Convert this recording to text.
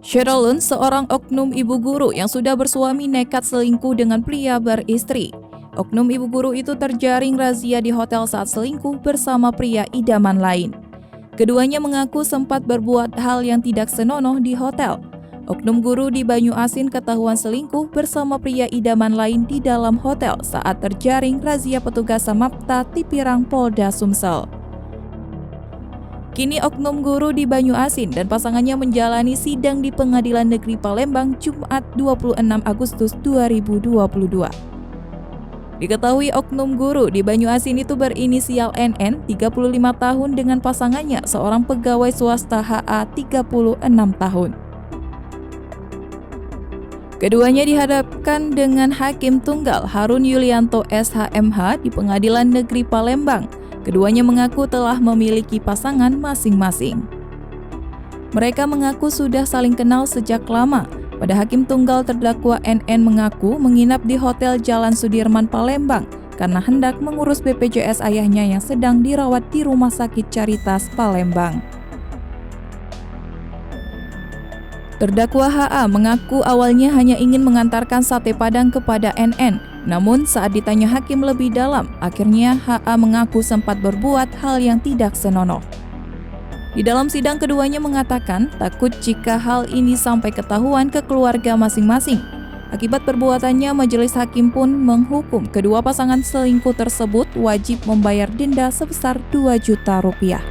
Sherolun, seorang oknum ibu guru yang sudah bersuami, nekat selingkuh dengan pria beristri. Oknum ibu guru itu terjaring razia di hotel saat selingkuh bersama pria idaman lain. Keduanya mengaku sempat berbuat hal yang tidak senonoh di hotel. Oknum guru di Banyuasin ketahuan selingkuh bersama pria idaman lain di dalam hotel saat terjaring razia petugas Samapta Tipirang Polda Sumsel. Kini oknum guru di Banyuasin dan pasangannya menjalani sidang di Pengadilan Negeri Palembang Jumat 26 Agustus 2022. Diketahui oknum guru di Banyuasin itu berinisial NN, 35 tahun dengan pasangannya seorang pegawai swasta HA, 36 tahun. Keduanya dihadapkan dengan Hakim Tunggal Harun Yulianto SHMH di Pengadilan Negeri Palembang. Keduanya mengaku telah memiliki pasangan masing-masing. Mereka mengaku sudah saling kenal sejak lama. Pada Hakim Tunggal, terdakwa NN mengaku menginap di Hotel Jalan Sudirman Palembang karena hendak mengurus BPJS ayahnya yang sedang dirawat di Rumah Sakit Caritas Palembang. Terdakwa HA mengaku awalnya hanya ingin mengantarkan sate padang kepada NN. Namun saat ditanya hakim lebih dalam, akhirnya HA mengaku sempat berbuat hal yang tidak senonoh. Di dalam sidang, keduanya mengatakan takut jika hal ini sampai ketahuan ke keluarga masing-masing. Akibat perbuatannya, majelis hakim pun menghukum kedua pasangan selingkuh tersebut wajib membayar denda sebesar 2 juta rupiah.